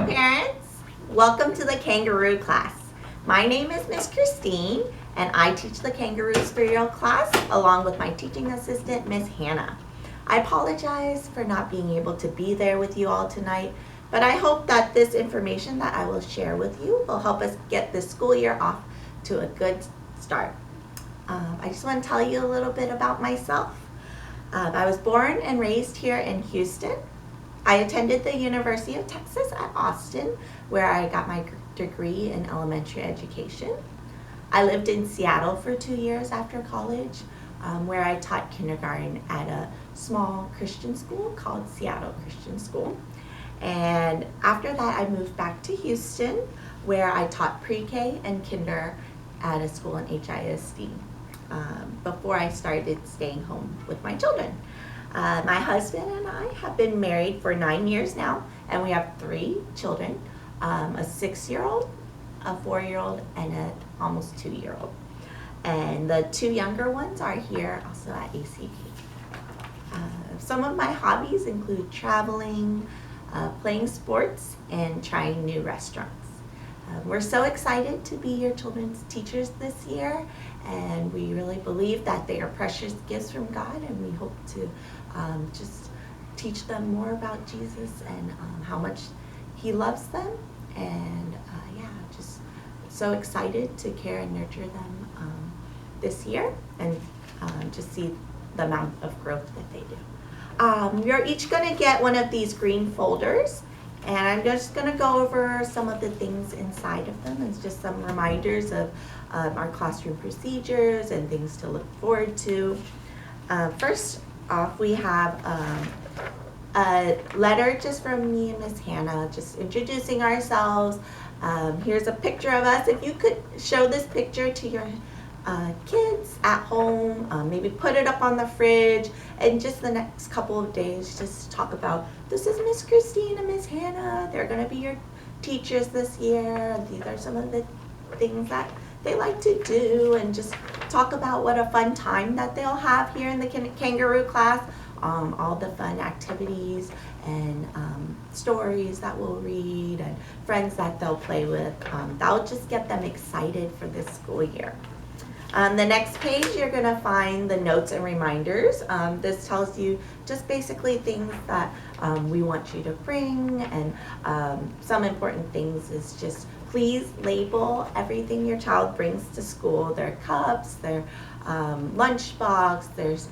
parents. Welcome to the Kangaroo class. My name is Miss Christine, and I teach the Kangaroo Spiritual class along with my teaching assistant, Miss Hannah. I apologize for not being able to be there with you all tonight, but I hope that this information that I will share with you will help us get this school year off to a good start. I just want to tell you a little bit about myself. I was born and raised here in Houston. I attended the University of Texas at Austin, where I got my degree in elementary education. I lived in Seattle for 2 years after college, where I taught kindergarten at a small Christian school called Seattle Christian School. And after that, I moved back to Houston, where I taught pre-K and kinder at a school in HISD before I started staying home with my children. My husband and I have been married for 9 years now, and we have 3 children, a 6-year-old, a 4-year-old, and an almost 2-year-old. And the 2 younger ones are here also at ACP. Some of my hobbies include traveling, playing sports, and trying new restaurants. We're so excited to be your children's teachers this year, and we really believe that they are precious gifts from God, and we hope to just teach them more about Jesus and how much He loves them, and just so excited to care and nurture them this year, and just see the amount of growth that they do. You're each going to get one of these green folders, and I'm just going to go over some of the things inside of them. It's just some reminders of our classroom procedures and things to look forward to. First off, we have a letter just from me and Miss Hannah, just introducing ourselves. Here's a picture of us. If you could show this picture to your kids at home, maybe put it up on the fridge, and just the next couple of days just talk about, this is Miss Christine and Miss Hannah. They're going to be your teachers this year. These are some of the things that they like to do, and just talk about what a fun time that they'll have here in the Kangaroo class, all the fun activities and stories that we'll read and friends that they'll play with. That'll just get them excited for this school year. On the next page, you're going to find the notes and reminders. This tells you just basically things that we want you to bring, and some important things is just please label everything your child brings to school, their cups, their lunchbox, there's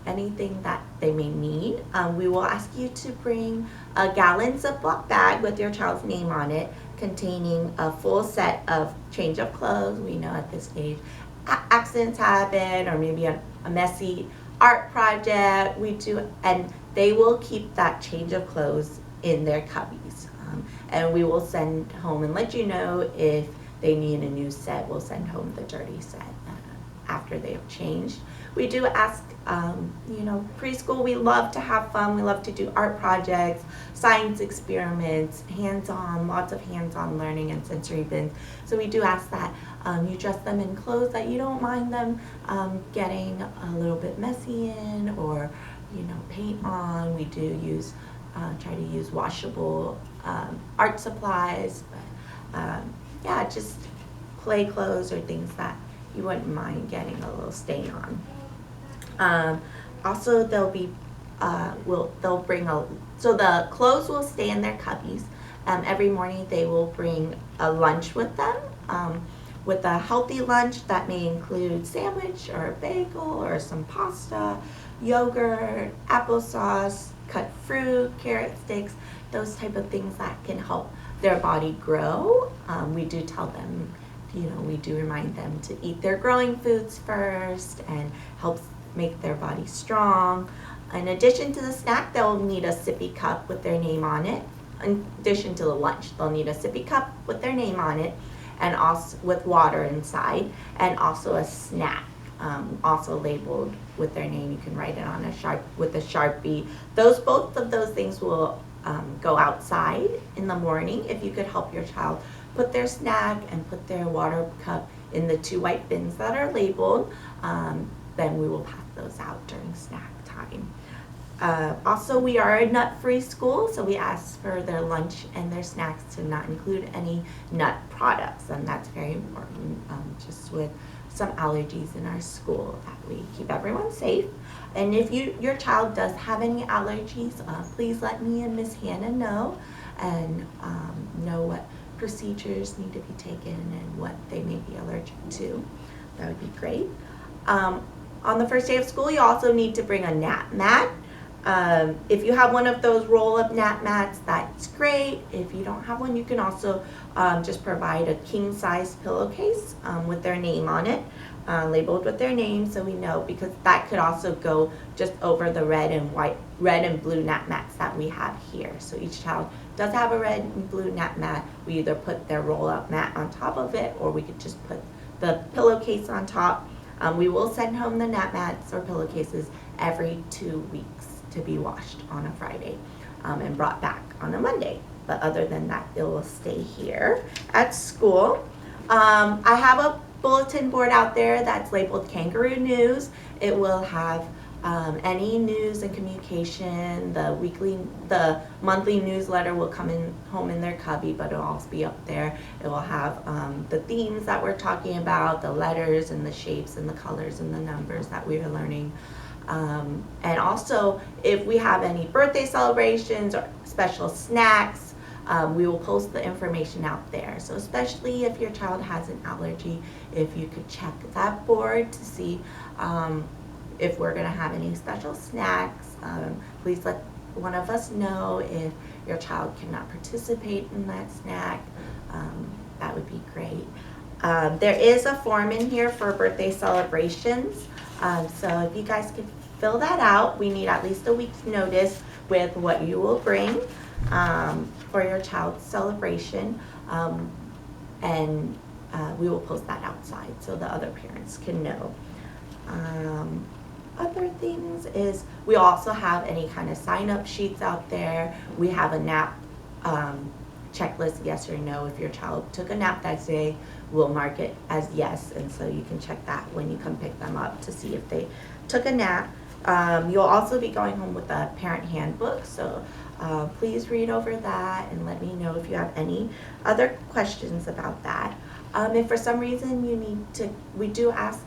anything that they may need. We will ask you to bring a gallon Ziploc bag with your child's name on it, containing a full set of change of clothes. We know at this age accidents happen, or maybe a messy art project. And they will keep that change of clothes in their cubbies. And we will send home and let you know if they need a new set. We'll send home the dirty set after they've changed. We do ask, preschool, we love to have fun. We love to do art projects, science experiments, hands-on, lots of hands-on learning and sensory bins. So we do ask that you dress them in clothes that you don't mind them getting a little bit messy in, or, paint on. We do try to use washable art supplies, but just play clothes or things that you wouldn't mind getting a little stain on. Also, they'll bring so the clothes will stay in their cubbies. Every morning they will bring a lunch with them, with a healthy lunch that may include sandwich or a bagel or some pasta, yogurt, applesauce, cut fruit, carrot sticks, those type of things that can help their body grow. We do tell them, we do remind them to eat their growing foods first, and helps make their body strong. In addition to the snack, they'll need a sippy cup with their name on it. In addition to the lunch, they'll need a sippy cup with their name on it, and also with water inside, and also a snack, also labeled with their name. You can write it on with a Sharpie. Both of those things will go outside in the morning. If you could help your child put their snack and put their water cup in the 2 white bins that are labeled, then we will pass those out during snack time. Also, we are a nut-free school, so we ask for their lunch and their snacks to not include any nut products, and that's very important, just with some allergies in our school, that we keep everyone safe. And if your child does have any allergies, please let me and Miss Hannah know, and know what procedures need to be taken and what they may be allergic to. That would be great. On the first day of school, you also need to bring a nap mat. If you have one of those roll-up nap mats, that's great. If you don't have one, you can also just provide a king-size pillowcase with their name on it, labeled with their name, so we know, because that could also go just over the red and blue nap mats that we have here. So each child does have a red and blue nap mat. We either put their roll-up mat on top of it, or we could just put the pillowcase on top. We will send home the nap mats or pillowcases every 2 weeks to be washed on a Friday and brought back on a Monday. But other than that, it will stay here at school. I have a bulletin board out there that's labeled Kangaroo News. It will have any news and communication. The monthly newsletter will come in home in their cubby, but it'll also be up there. It will have the themes that we're talking about, the letters and the shapes and the colors and the numbers that we are learning. And also, if we have any birthday celebrations or special snacks, we will post the information out there. So especially if your child has an allergy, if you could check that board to see if we're going to have any special snacks. Please let one of us know if your child cannot participate in that snack. That would be great. There is a form in here for birthday celebrations. So if you guys could fill that out, we need at least a week's notice with what you will bring for your child's celebration. And we will post that outside so the other parents can know. Other things is we also have any kind of sign-up sheets out there. We have a nap checklist, yes or no. If your child took a nap that day, we'll mark it as yes, and so you can check that when you come pick them up to see if they took a nap. You'll also be going home with a parent handbook, so please read over that and let me know if you have any other questions about that. If for some reason you need to, we do ask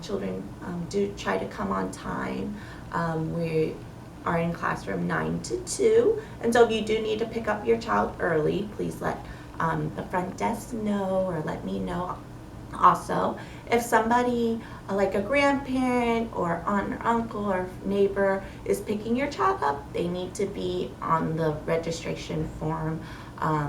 children do try to come on time. We are in classroom 9 to 2, and so if you do need to pick up your child early, please let the front desk know or let me know. Also, if somebody like a grandparent or aunt or uncle or neighbor is picking your child up, they need to be on the registration form.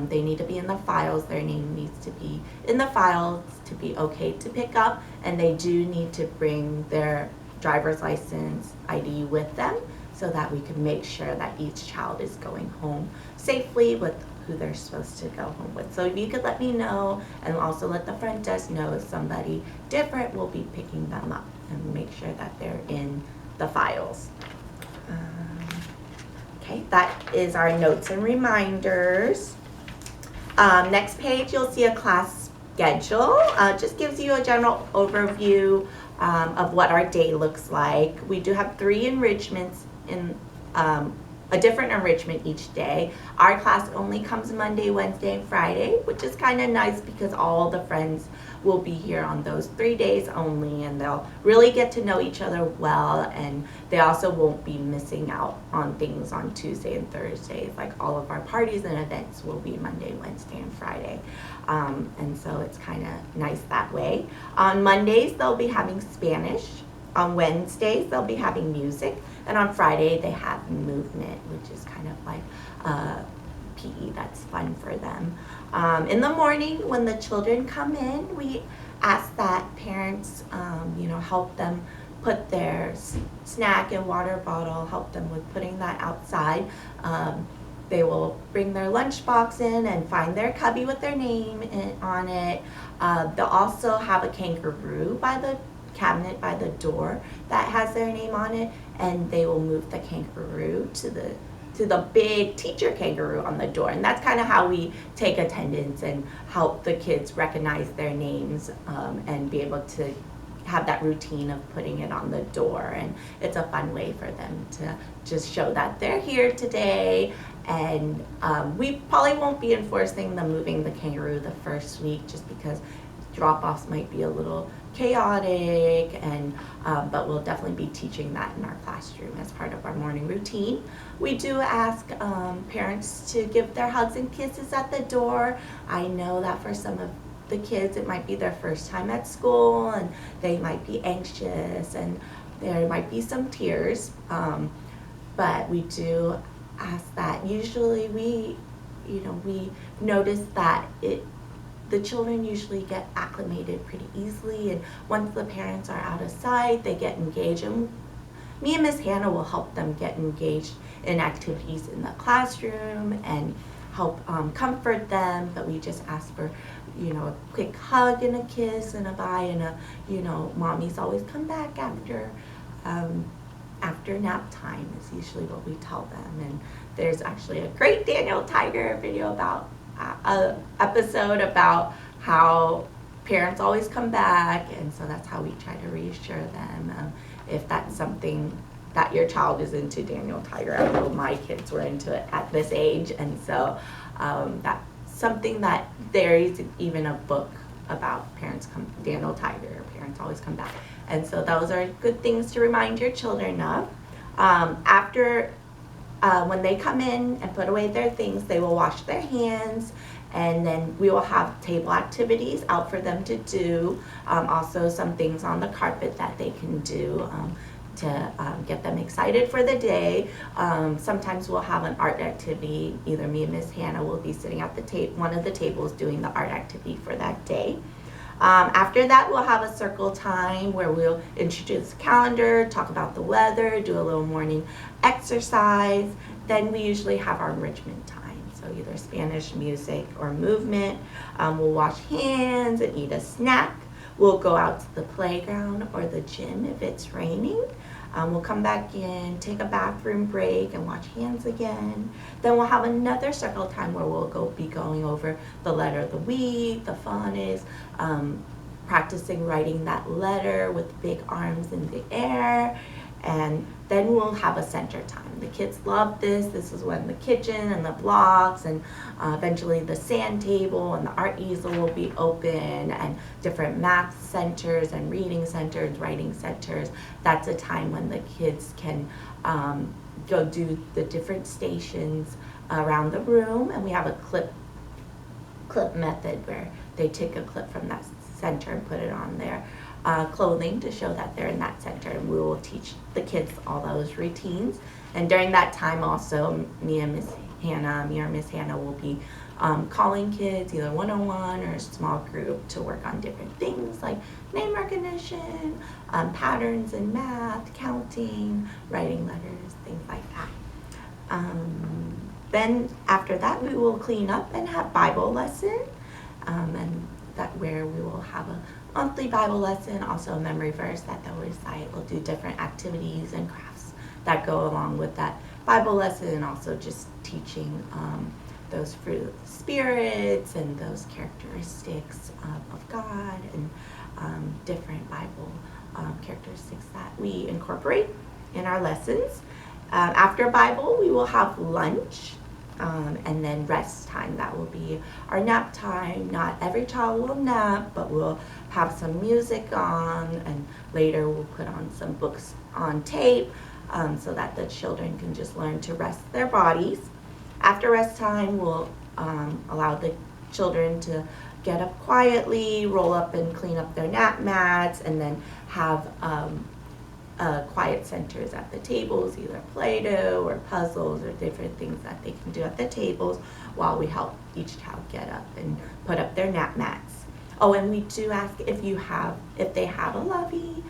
They need to be in the files. Their name needs to be in the files to be okay to pick up, and they do need to bring their driver's license ID with them so that we can make sure that each child is going home safely with who they're supposed to go home with. So if you could let me know, and also let the front desk know if somebody different will be picking them up, and make sure that they're in the files. Okay, that is our notes and reminders. Next page, you'll see a class schedule. Just gives you a general overview of what our day looks like. We do have 3 enrichments in a different enrichment each day. Our class only comes Monday, Wednesday, and Friday, which is kind of nice because all the friends will be here on those 3 days only, and they'll really get to know each other well, and they also won't be missing out on things on Tuesday and Thursdays. Like all of our parties and events will be Monday, Wednesday, and Friday. And so it's kind of nice that way. On Mondays, they'll be having Spanish. On Wednesdays, they'll be having music. And on Friday, they have movement, which is kind of like PE that's fun for them. In the morning, when the children come in, we ask that parents, help them put their snack and water bottle, help them with putting that outside. They will bring their lunchbox in and find their cubby with their name on it. They'll also have a kangaroo by the cabinet by the door that has their name on it, and they will move the kangaroo to the big teacher kangaroo on the door. And that's kind of how we take attendance and help the kids recognize their names and be able to have that routine of putting it on the door, and it's a fun way for them to just show that they're here today. And we probably won't be enforcing the moving the kangaroo the first week, just because drop-offs might be a little chaotic, and but we'll definitely be teaching that in our classroom as part of our morning routine. We do ask parents to give their hugs and kisses at the door. I know that for some of the kids it might be their first time at school, and they might be anxious, and there might be some tears, but we do ask that. Usually we notice that the children usually get acclimated pretty easily, and once the parents are out of sight, they get engaged, and me and Miss Hannah will help them get engaged in activities in the classroom and help comfort them. But we just ask for a quick hug and a kiss and a bye, and mommy's always come back after nap time is usually what we tell them. And there's actually a great Daniel Tiger video about episode about how parents always come back, and so that's how we try to reassure them. If that's something that your child is into, Daniel Tiger, I know my kids were into it at this age, and so that's something that there is even a book about Daniel Tiger, parents always come back. And so those are good things to remind your children of. After when they come in and put away their things, they will wash their hands, and then we will have table activities out for them to do. Also some things on the carpet that they can do to get them excited for the day. Sometimes we'll have an art activity. Either me and Miss Hannah will be sitting at one of the tables doing the art activity for that day. After that, we'll have a circle time where we'll introduce the calendar, talk about the weather, do a little morning exercise. Then we usually have our enrichment time, so either Spanish music or movement. We'll wash hands and eat a snack. We'll go out to the playground or the gym if it's raining. We'll come back in, take a bathroom break, and wash hands again. Then we'll have another circle time where we'll be going over the letter of the week, the phonics, practicing writing that letter with big arms in the air. And then we'll have a center time. The kids love this. This is when the kitchen and the blocks and eventually the sand table and the art easel will be open, and different math centers and reading centers, writing centers. That's a time when the kids can go do the different stations around the room, and we have a clip method where they take a clip from that center and put it on their clothing to show that they're in that center, and we will teach the kids all those routines. And during that time also, me or Miss Hannah will be calling kids either one-on-one or a small group to work on different things like name recognition, patterns in math, counting, writing letters, things like that. Then after that, we will clean up and have Bible lesson, and that where we will have a monthly Bible lesson, also a memory verse that they'll recite. We'll do different activities and crafts that go along with that Bible lesson, and also just teaching those fruit of the spirits and those characteristics of God, and different Bible characteristics that we incorporate in our lessons. After Bible, we will have lunch. And then rest time. That will be our nap time. Not every child will nap, but we'll have some music on, and later we'll put on some books on tape so that the children can just learn to rest their bodies. After rest time, we'll allow the children to get up quietly, roll up and clean up their nap mats, and then have quiet centers at the tables, either Play-Doh or puzzles or different things that they can do at the tables while we help each child get up and put up their nap mats. Oh, and we do ask if they have a lovey,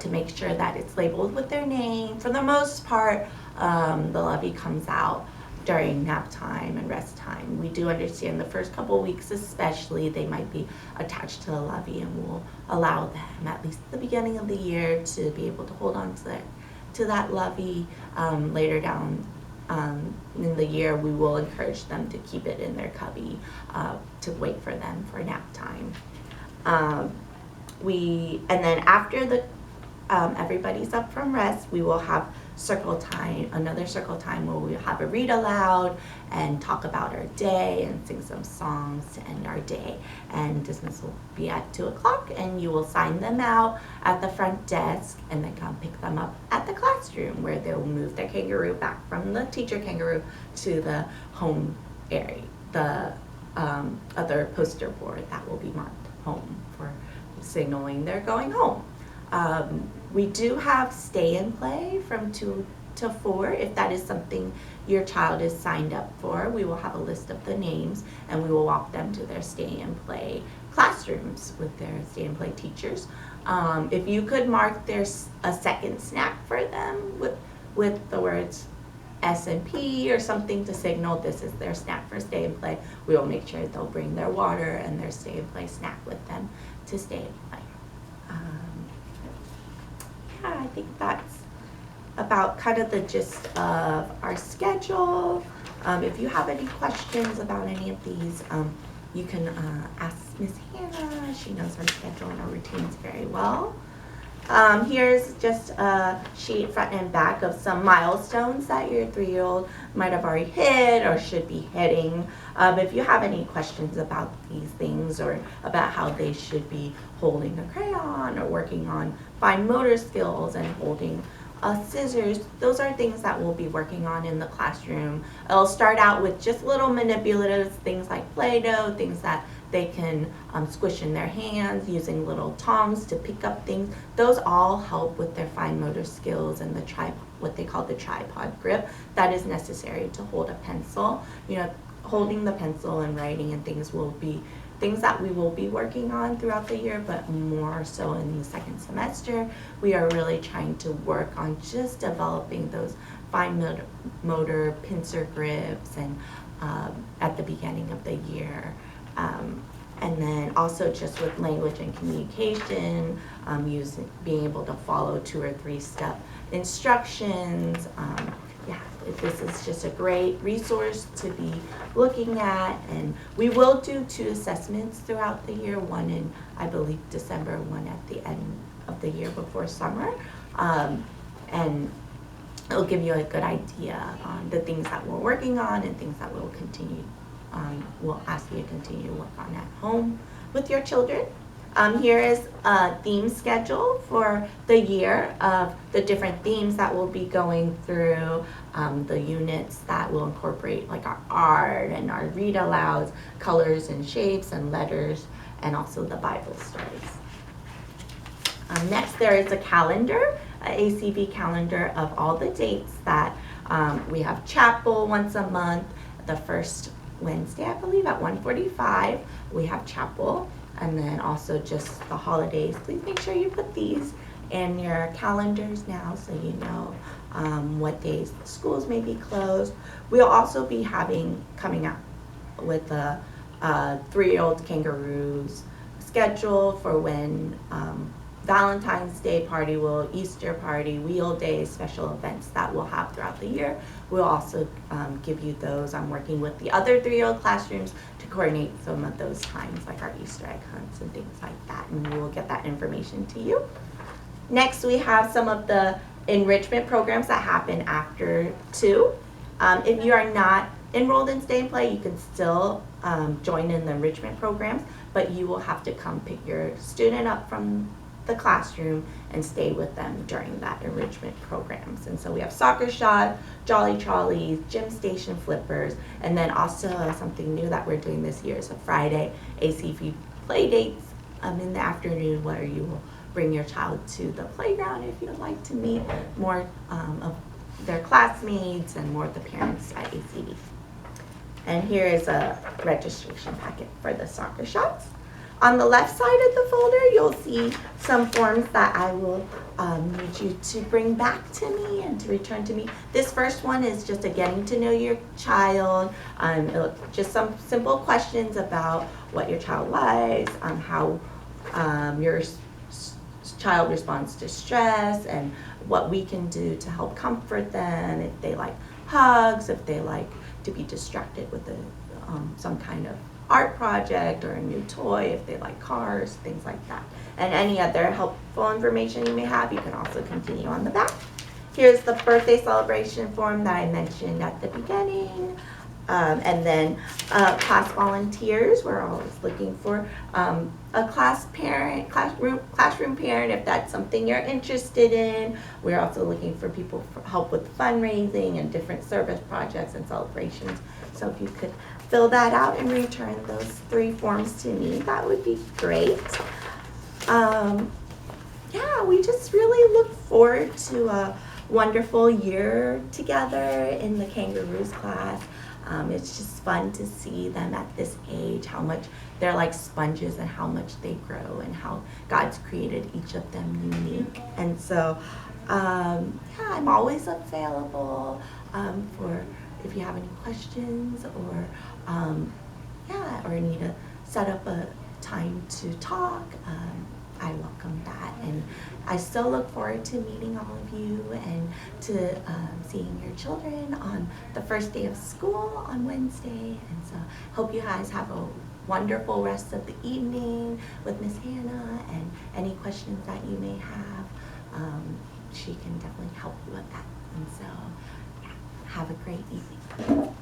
to make sure that it's labeled with their name. For the most part, the lovey comes out during nap time and rest time. We do understand the first couple weeks especially, they might be attached to a lovey, and we'll allow them, at least at the beginning of the year, to be able to hold on to that lovey. Later down in the year, we will encourage them to keep it in their cubby to wait for them for nap time. and then after the everybody's up from rest, we will have another circle time where we have a read aloud and talk about our day and sing some songs to end our day. And dismissal will be at 2 o'clock, and you will sign them out at the front desk and then come pick them up at the classroom, where they'll move their kangaroo back from the teacher kangaroo to the home area, the other poster board that will be marked home for signaling they're going home. We do have stay and play from 2 to 4. If that is something your child is signed up for, we will have a list of the names and we will walk them to their stay and play classrooms with their stay and play teachers. If you could mark there's a second snack for them with the words S&P or something to signal this is their snack for stay and play, we will make sure they'll bring their water and their stay and play snack with them to stay and play. I think that's about kind of the gist of our schedule. If you have any questions about any of these, you can ask Miss Hannah. She knows our schedule and our routines very well. Here's just a sheet front and back of some milestones that your 3-year-old might have already hit or should be hitting. If you have any questions about these things or about how they should be holding a crayon or working on fine motor skills and holding scissors, those are things that we'll be working on in the classroom. It'll start out with just little manipulatives, things like Play-Doh, things that they can squish in their hands, using little tongs to pick up things. Those all help with their fine motor skills and what they call the tripod grip that is necessary to hold a pencil. You know, holding the pencil and writing and things will be things that we will be working on throughout the year, but more so in the second semester. We are really trying to work on just developing those fine motor pincer grips and at the beginning of the year. And then also just with language and communication, being able to follow 2 or 3 step instructions. This is just a great resource to be looking at, and we will do 2 assessments throughout the year, one in, I believe, December, one at the end of the year before summer, and it'll give you a good idea on the things that we're working on and things that we'll ask you to continue to work on at home with your children. Here is a theme schedule for the year of the different themes that we'll be going through, the units that will incorporate like our art and our read alouds, colors and shapes and letters, and also the Bible stories. Next, there is a calendar, an ACB calendar of all the dates that we have chapel once a month, the first Wednesday, I believe, at 1:45, we have chapel. And then also just the holidays. Please make sure you put these in your calendars now so you know what days the schools may be closed. We'll also be coming up with a 3-year-old Kangaroo's schedule for when Valentine's Day party, Easter party, Wheel Day, special events that we'll have throughout the year. We'll also give you those. I'm working with the other 3-year-old classrooms to coordinate some of those times, like our Easter egg hunts and things like that, and we will get that information to you. Next, we have some of the enrichment programs that happen after 2. If you are not enrolled in Stay and Play, you can still join in the enrichment programs, but you will have to come pick your student up from the classroom and stay with them during that enrichment programs. And so we have soccer shot, jolly trolleys, gym station flippers, and then also something new that we're doing this year is a Friday ACB play dates in the afternoon, where you will bring your child to the playground if you'd like to meet more of their classmates and more of the parents at ACB. And here is a registration packet for the soccer shots. On the left side of the folder, you'll see some forms that I will need you to bring back to me and to return to me. This first one is just a getting to know your child, just some simple questions about what your child likes, how your child responds to stress, and what we can do to help comfort them, if they like hugs, if they like to be distracted with some kind of art project or a new toy, if they like cars, things like that. And any other helpful information you may have, you can also continue on the back. Here's the birthday celebration form that I mentioned at the beginning. And then class volunteers, we're always looking for a classroom parent if that's something you're interested in. We're also looking for people for help with fundraising and different service projects and celebrations. So if you could fill that out and return those 3 forms to me, that would be great. Yeah, we just really look forward to a wonderful year together in the Kangaroos class. It's just fun to see them at this age, how much they're like sponges and how much they grow and how God's created each of them unique. And so, yeah, I'm always available for if you have any questions or, yeah, or need to set up a time to talk. I welcome that, and I still look forward to meeting all of you and to seeing your children on the first day of school on Wednesday. And so hope you guys have a wonderful rest of the evening with Miss Hannah, and any questions that you may have, she can definitely help you with that. And so, yeah, have a great evening.